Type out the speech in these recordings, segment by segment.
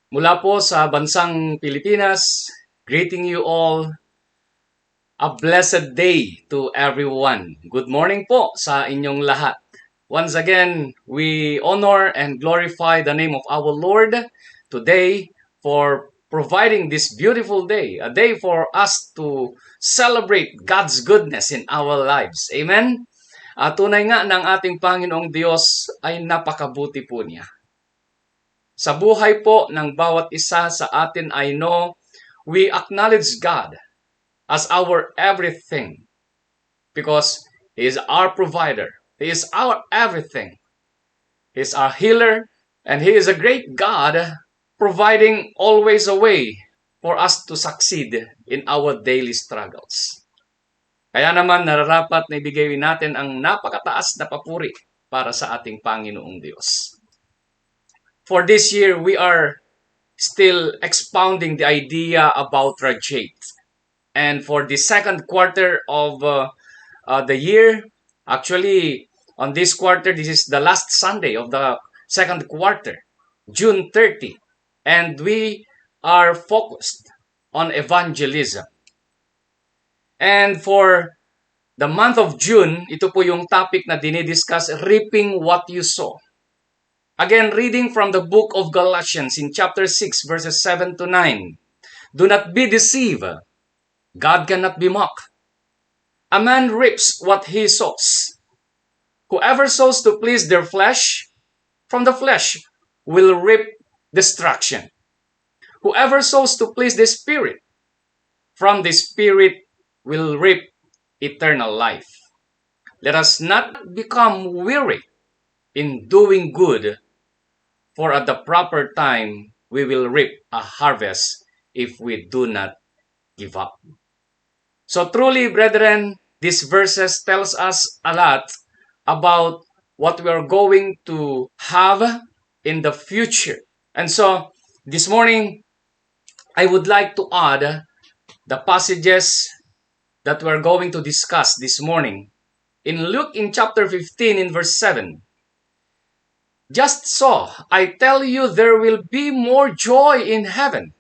Mula po sa bansang Pilipinas, greeting you all. A blessed day to everyone. Good morning po sa inyong lahat. Once again, we honor and glorify the name of our Lord today for providing this beautiful day, a day for us to celebrate God's goodness in our lives. Amen? Tunay nga ng ating Panginoong Diyos ay napakabuti po niya. Sa buhay po ng bawat isa sa atin, I know we acknowledge God as our everything because He is our provider. He is our everything. He is our healer, and He is a great God providing always a way for us to succeed in our daily struggles. Kaya naman nararapat na ibigay natin ang napakataas na papuri para sa ating Panginoong Diyos. For this year, we are still expounding the idea about rajate. And for the second quarter of the year, actually, on this quarter, this is the last Sunday of the second quarter, June 30. And we are focused on evangelism. And for the month of June, ito po yung topic na dinidiscuss, reaping what you sow. Again, reading from the book of Galatians in chapter 6, verses 7 to 9. Do not be deceived. God cannot be mocked. A man reaps what he sows. Whoever sows to please their flesh, from the flesh will reap destruction. Whoever sows to please the Spirit, from the Spirit will reap eternal life. Let us not become weary in doing good, for at the proper time, we will reap a harvest if we do not give up. So truly, brethren, these verses tells us a lot about what we are going to have in the future. And so, this morning, I would like to add the passages that we're going to discuss this morning. In Luke in chapter 15 in verse 7, just so, I tell you, there will be more joy in heaven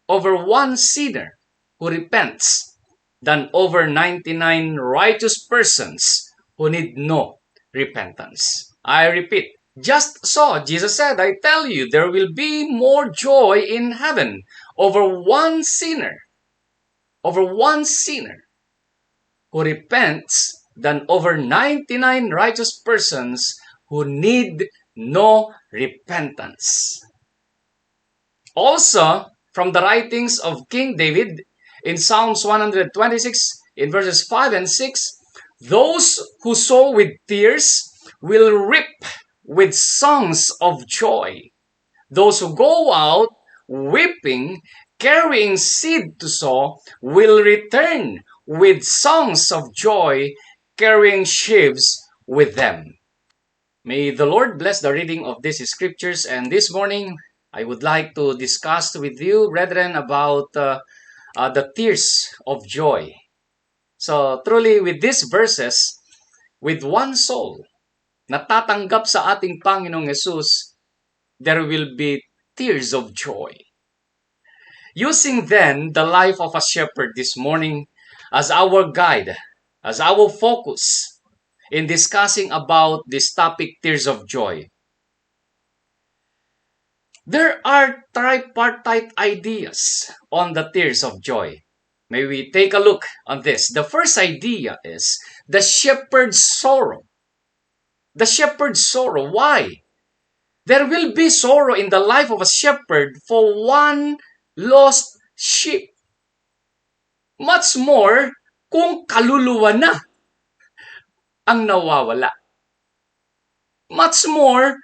over one sinner who repents than over 99 righteous persons who need no repentance. I repeat, just so, Jesus said, I tell you, there will be more joy in heaven over one sinner who repents than over 99 righteous persons who need no repentance. Also, from the writings of King David in Psalms 126 in verses 5 and 6, those who sow with tears will reap with songs of joy. Those who go out weeping, carrying seed to sow, will return with songs of joy, carrying sheaves with them. May the Lord bless the reading of these scriptures. And this morning, I would like to discuss with you, brethren, about the tears of joy. So truly, with these verses, with one soul, natatanggap sa ating Panginoong Yesus, there will be tears of joy. Using then the life of a shepherd this morning as our guide, as our focus, in discussing about this topic, tears of joy. There are tripartite ideas on the tears of joy. May we take a look on this. The first idea is the shepherd's sorrow. The shepherd's sorrow. Why? There will be sorrow in the life of a shepherd for one lost sheep. Much more kung kaluluwa na ang nawawala. Much more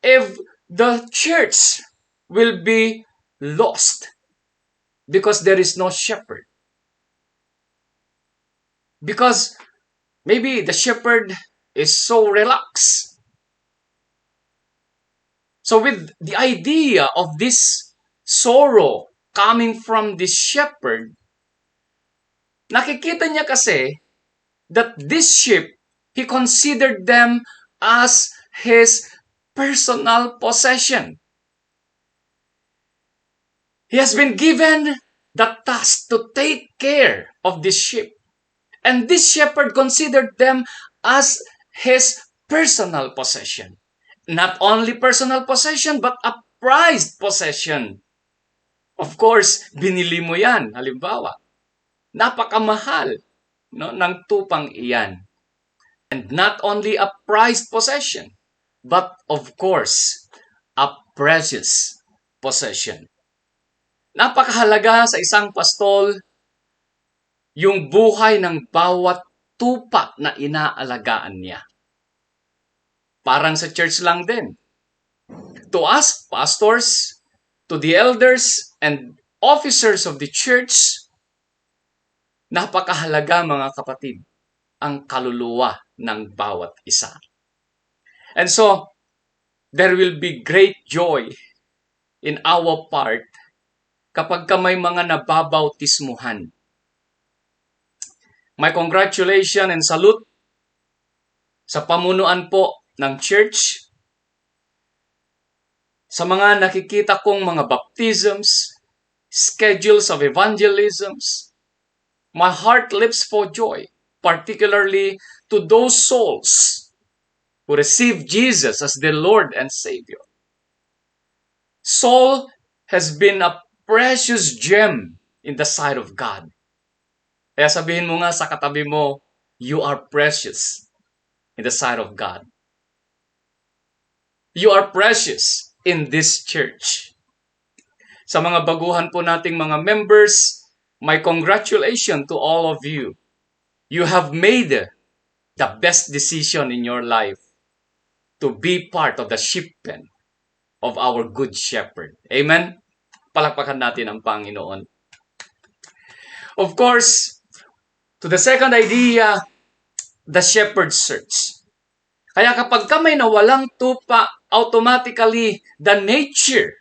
if the church will be lost because there is no shepherd. Because maybe the shepherd is so relaxed. So with the idea of this sorrow coming from this shepherd, nakikita niya kasi that this sheep, he considered them as his personal possession. He has been given the task to take care of this sheep. And this shepherd considered them as his personal possession. Not only personal possession, but a prized possession. Of course, binili mo yan. Halimbawa, napakamahal, no, ng tupang iyan. And not only a prized possession, but of course, a precious possession. Napakahalaga sa isang pastol yung buhay ng bawat tupa na inaalagaan niya. Parang sa church lang din. To us, pastors, to the elders and officers of the church, napakahalaga mga kapatid ang kaluluwa ng bawat isa. And so, there will be great joy in our part kapag may mga nababautismuhan. My congratulations and salute sa pamunuan po ng church, sa mga nakikita kong mga baptisms, schedules of evangelisms. My heart leaps for joy, particularly to those souls who receive Jesus as their Lord and Savior. Soul has been a precious gem in the sight of God. Kaya sabihin mo nga sa katabi mo, you are precious in the sight of God. You are precious in this church. Sa mga baguhan po nating mga members, my congratulations to all of you. You have made the best decision in your life to be part of the sheep pen of our good shepherd. Amen? Palakpakan natin ang Panginoon. Of course, to the second idea, the shepherd search. Kaya kapag may nawalang tupa, automatically, the nature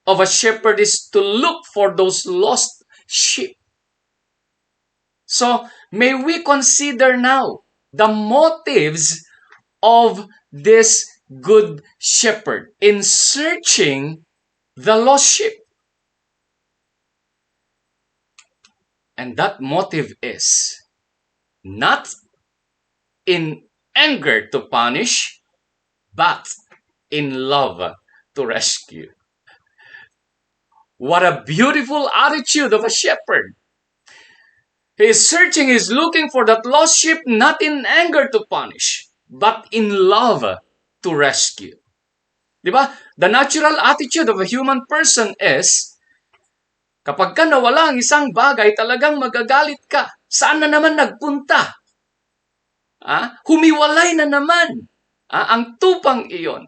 of a shepherd is to look for those lost sheep. So, may we consider now the motives of this good shepherd in searching the lost sheep. And that motive is not in anger to punish, but in love to rescue. What a beautiful attitude of a shepherd. He is searching, he is looking for that lost sheep, not in anger to punish, but in love to rescue. Diba? The natural attitude of a human person is, kapag ka nawala ang isang bagay, talagang magagalit ka. Saan na naman nagpunta? Humiwalay na naman ang tupang iyon.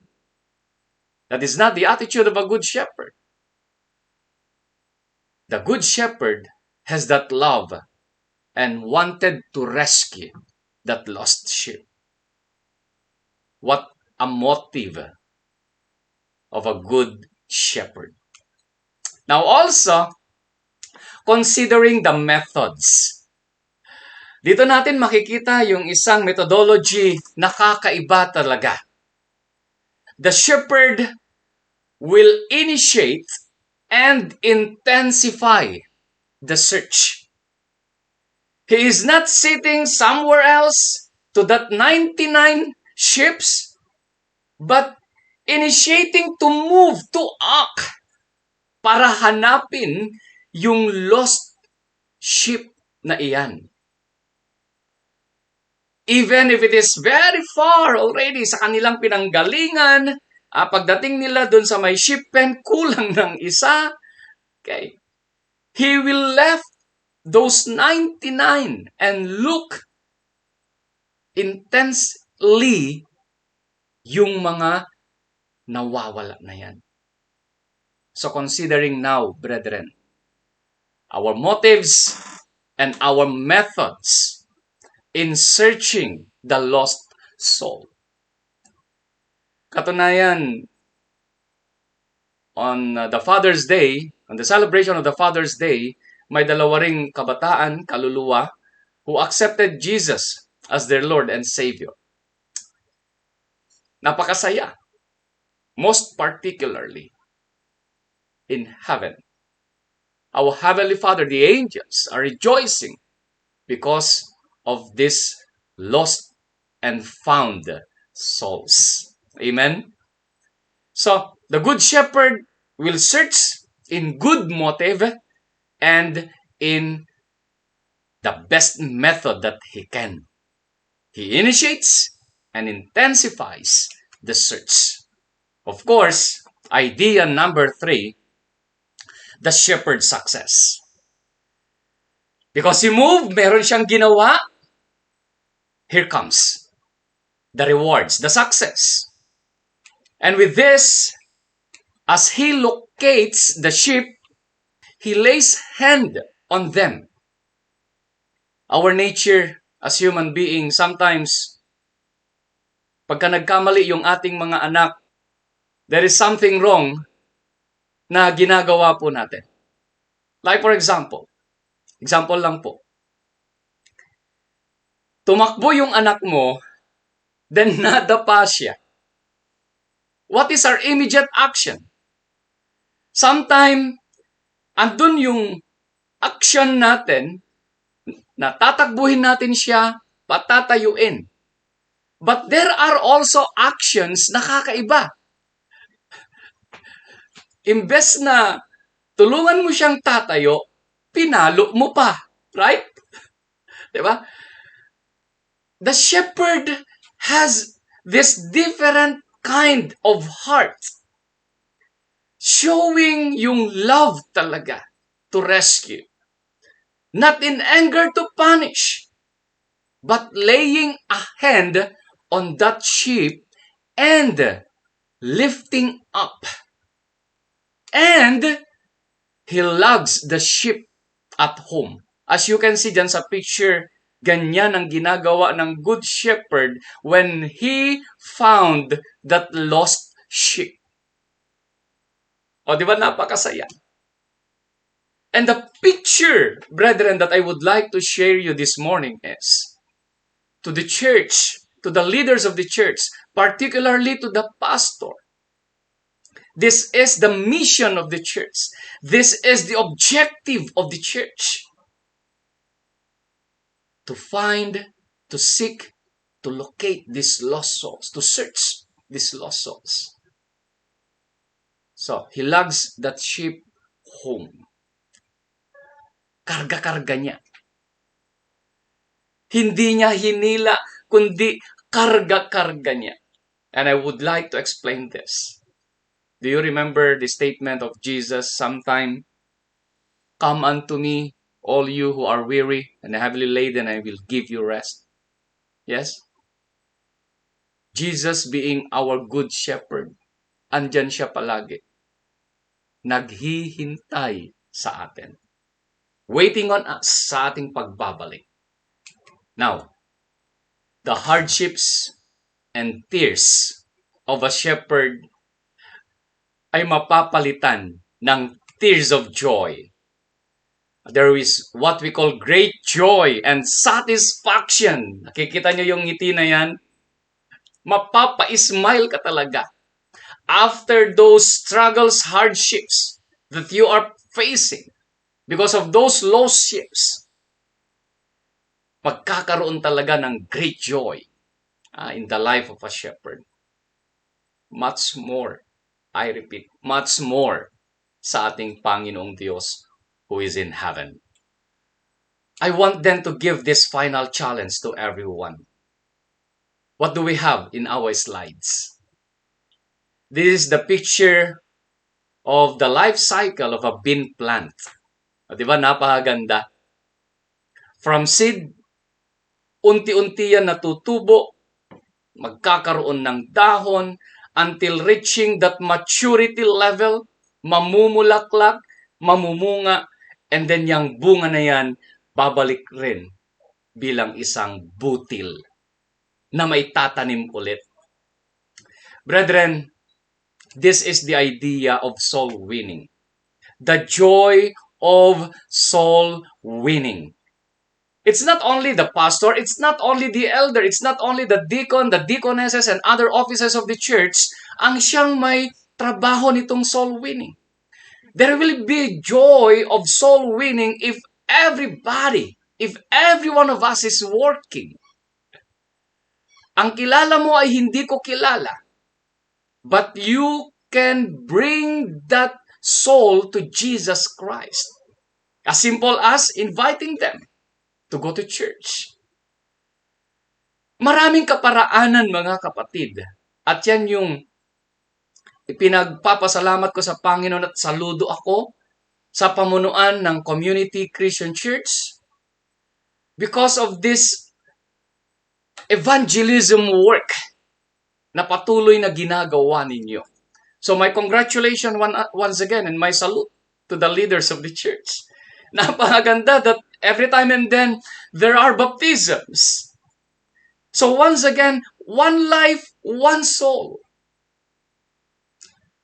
That is not the attitude of a good shepherd. The good shepherd has that love and wanted to rescue that lost sheep. What a motive of a good shepherd. Now also, considering the methods. Dito natin makikita yung isang methodology na kakaiba talaga. The shepherd will initiate and intensify the search. He is not sitting somewhere else to that 99 sheep, but initiating to move, to act, para hanapin yung lost sheep na iyan. Even if it is very far already sa kanilang pinanggalingan, pagdating nila dun sa may sheep pen, kulang ng isa, okay, he will left those 99 and look intensely yung mga nawawala na yan. So considering now, brethren, our motives and our methods in searching the lost soul. Katunayan, on the Father's Day, on the celebration of the Father's Day, may dalawa ring kabataan, kaluluwa, who accepted Jesus as their Lord and Savior. Napakasaya. Most particularly in heaven. our Heavenly Father, the angels, are rejoicing because of this lost and found souls. Amen? So, the Good Shepherd will search in good motive and in the best method that he can. He initiates and intensifies the search. Of course, idea number 3, the shepherd's success. Because he moved, meron siyang ginawa, here comes the rewards, the success. And with this, as he locates the sheep, he lays hand on them. Our nature as human beings, sometimes, pagka nagkamali yung ating mga anak, there is something wrong na ginagawa po natin. Like for example lang po, tumakbo yung anak mo, then nadapa siya. What is our immediate action? Sometimes, andun yung action natin na tatakbuhin natin siya, patatayuin. But there are also actions na kakaiba. Imbes na tulungan mo siyang tatayo, pinalo mo pa. Right? Diba? The shepherd has this different kind of heart. Showing yung love talaga to rescue. Not in anger to punish, but laying a hand on that sheep and lifting up. And he lugs the sheep at home. As you can see dyan sa picture, ganyan ang ginagawa ng Good Shepherd when he found that lost sheep. O, di ba napakasaya? And the picture, brethren, that I would like to share you this morning is to the church, to the leaders of the church, particularly to the pastor. This is the mission of the church. This is the objective of the church. To find, to seek, to locate these lost souls, to search these lost souls. So, he lugs that sheep home. Karga-karga niya. Hindi niya hinila, kundi karga-karga niya. And I would like to explain this. Do you remember the statement of Jesus sometime? Come unto me, all you who are weary and heavily laden, I will give you rest. Yes? Jesus being our good shepherd, andyan siya palagi. Naghihintay sa atin. Waiting on us sa ating pagbabalik. Now, the hardships and tears of a shepherd ay mapapalitan ng tears of joy. There is what we call great joy and satisfaction. Nakikita niyo yung ngiti na yan? Mapapa-smile ka talaga. After those struggles, hardships that you are facing, because of those lost sheep, magkakaroon talaga ng great joy in the life of a shepherd. Much more, I repeat, much more sa ating Panginoong Diyos who is in heaven. I want then to give this final challenge to everyone. What do we have in our slides? This is the picture of the life cycle of a bean plant. Di ba? Napakaganda. From seed, unti-unti yan natutubo, magkakaroon ng dahon, until reaching that maturity level, mamumulaklak, mamumunga, and then yung bunga na yan, babalik rin bilang isang butil na may tatanim ulit. Brethren, this is the idea of soul winning. The joy of soul winning. It's not only the pastor, it's not only the elder, it's not only the deacon, the deaconesses, and other officers of the church ang siyang may trabaho nitong soul winning. There will be joy of soul winning if every one of us is working. Ang kilala mo ay hindi ko kilala, but you can bring that soul to Jesus Christ. As simple as inviting them to go to church. Maraming kaparaanan, mga kapatid. At yan yung ipinagpapasalamat ko sa Panginoon at saludo ako sa pamunuan ng Community Christian Church because of this evangelism work na patuloy na ginagawa ninyo. So my congratulations once again and my salute to the leaders of the church. Napakaganda that every time and then there are baptisms. So once again, one life, one soul.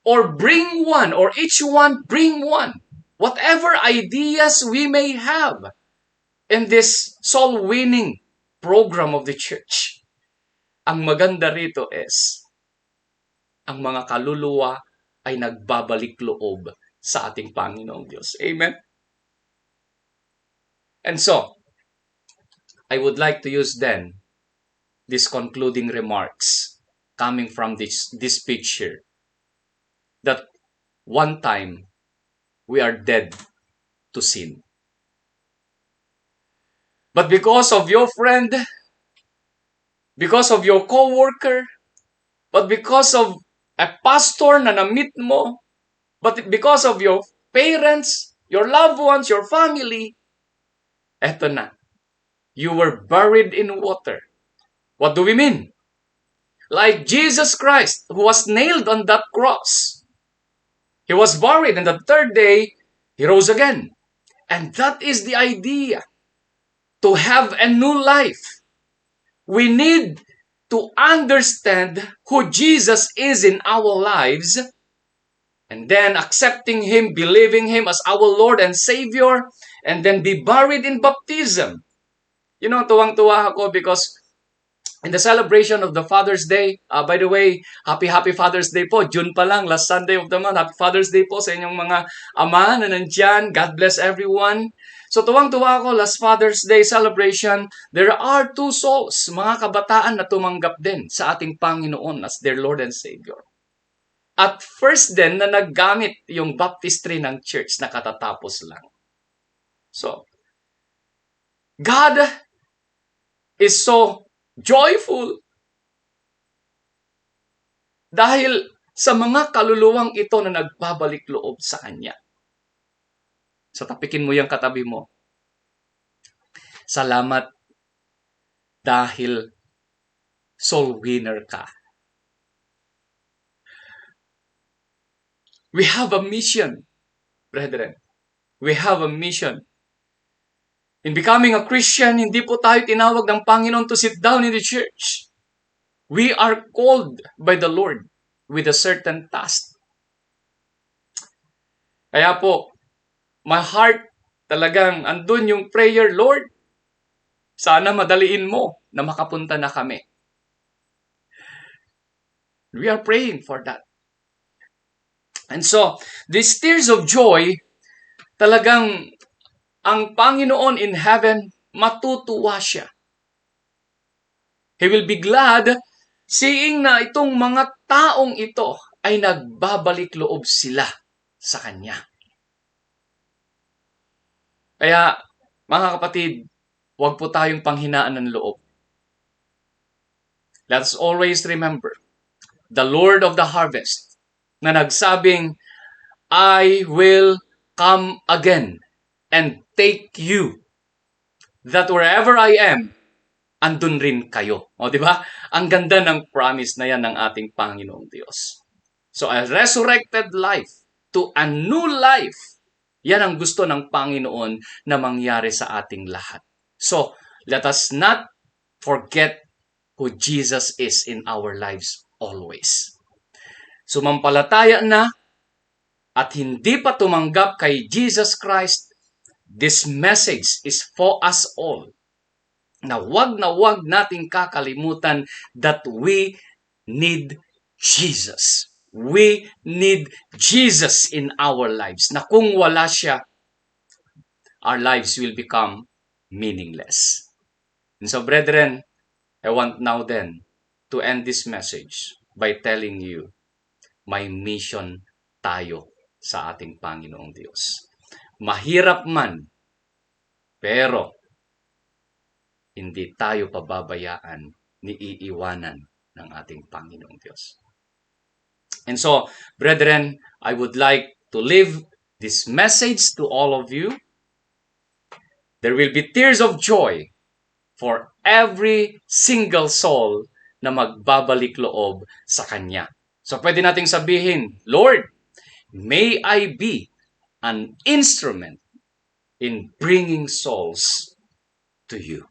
Or bring one, or each one bring one. Whatever ideas we may have in this soul-winning program of the church. Ang maganda rito is, ang mga kaluluwa ay nagbabalik loob sa ating Panginoong Diyos. Amen? And so, I would like to use then these concluding remarks coming from this picture that one time we are dead to sin. But because of your friend, because of your co-worker, but because of a pastor na na-meet mo, but because of your parents, your loved ones, your family, eto na. You were buried in water. What do we mean? Like Jesus Christ, who was nailed on that cross. He was buried, and the third day, He rose again. And that is the idea. To have a new life. We need to understand who Jesus is in our lives, and then accepting Him, believing Him as our Lord and Savior, and then be buried in baptism. You know, tuwang-tuwa ako because in the celebration of the Father's Day, by the way, happy Father's Day po. June pa lang, last Sunday of the month. Happy Father's Day po sa inyong mga ama na nandyan. God bless everyone. So tuwang-tuwa ako, last Father's Day celebration, there are 2 souls, mga kabataan na tumanggap din sa ating Panginoon as their Lord and Savior. At first din na naggamit yung baptistry ng church na katatapos lang. So, God is so joyful dahil sa mga kaluluwang ito na nagbabalik loob sa Kanya. So tapikin mo yung katabi mo. Salamat dahil soul winner ka. We have a mission, brethren. We have a mission. In becoming a Christian, hindi po tayo tinawag ng Panginoon to sit down in the church. We are called by the Lord with a certain task. Kaya po, my heart talagang andun yung prayer, Lord, sana madaliin mo na makapunta na kami. We are praying for that. And so, these tears of joy, talagang ang Panginoon in heaven, matutuwa siya. He will be glad seeing na itong mga taong ito ay nagbabalik loob sila sa Kanya. Kaya, mga kapatid, huwag po tayong panghinaan ng loob. Let us always remember the Lord of the harvest na nagsabing, I will come again and take you, that wherever I am, andun rin kayo. O, di ba? Ang ganda ng promise na yan ng ating Panginoong Diyos. So, a resurrected life to a new life, yan ang gusto ng Panginoon na mangyari sa ating lahat. So, let us not forget who Jesus is in our lives always. Sumampalataya na at hindi pa tumanggap kay Jesus Christ, this message is for us all. Na wag nating kakalimutan that we need Jesus. We need Jesus in our lives, na kung wala siya, our lives will become meaningless. And so, brethren, I want now then to end this message by telling you, may mission tayo sa ating Panginoong Diyos. Mahirap man, pero hindi tayo pababayaan ni iiwanan ng ating Panginoong Diyos. And so, brethren, I would like to leave this message to all of you. There will be tears of joy for every single soul na magbabalik loob sa Kanya. So pwede nating sabihin, Lord, may I be an instrument in bringing souls to you.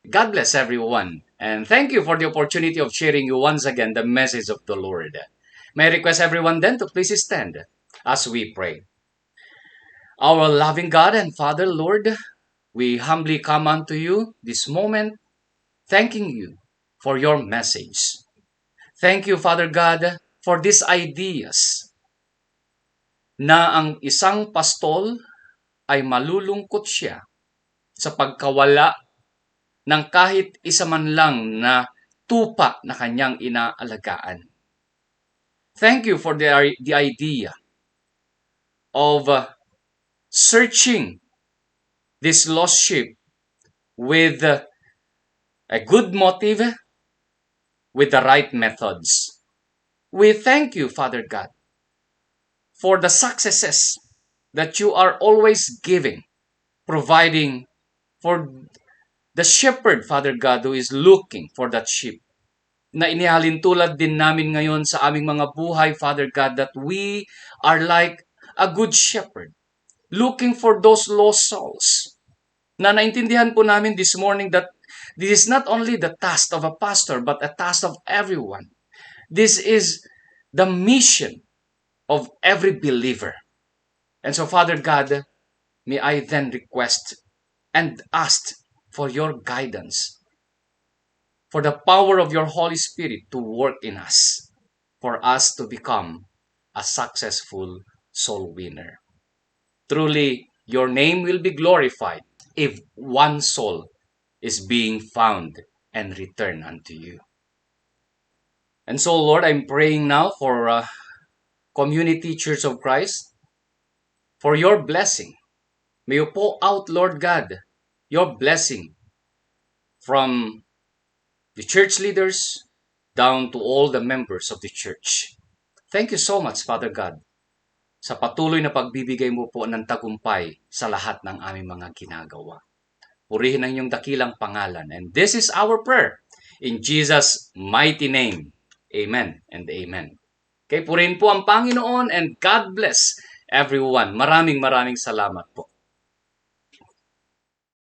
God bless everyone. And thank you for the opportunity of sharing you once again the message of the Lord. May I request everyone then to please stand as we pray. Our loving God and Father, Lord, we humbly come unto you this moment, thanking you for your message. Thank you, Father God, for these ideas na ang isang pastol ay malulungkot siya sa pagkawala ng kahit isa man lang na tupa na kanyang inaalagaan. Thank you for the idea of searching this lost sheep with a good motive, with the right methods. We thank you, Father God, for the successes that you are always giving, providing for the shepherd, Father God, who is looking for that sheep. Na inihalintulad din namin ngayon sa aming mga buhay, Father God, that we are like a good shepherd, looking for those lost souls. Na naintindihan po namin this morning that this is not only the task of a pastor, but a task of everyone. This is the mission of every believer. And so, Father God, may I then request and ask for your guidance, for the power of your Holy Spirit to work in us, for us to become a successful soul winner. Truly, your name will be glorified if one soul is being found and returned unto you. And so, Lord, I'm praying now for Community Church of Christ, for your blessing. May you pour out, Lord God, your blessing from the church leaders down to all the members of the church. Thank you so much, Father God, sa patuloy na pagbibigay mo po ng tagumpay sa lahat ng aming mga ginagawa. Purihin ang inyong dakilang pangalan. And this is our prayer in Jesus' mighty name. Amen and amen. Okay, purihin po ang Panginoon and God bless everyone. Maraming salamat po.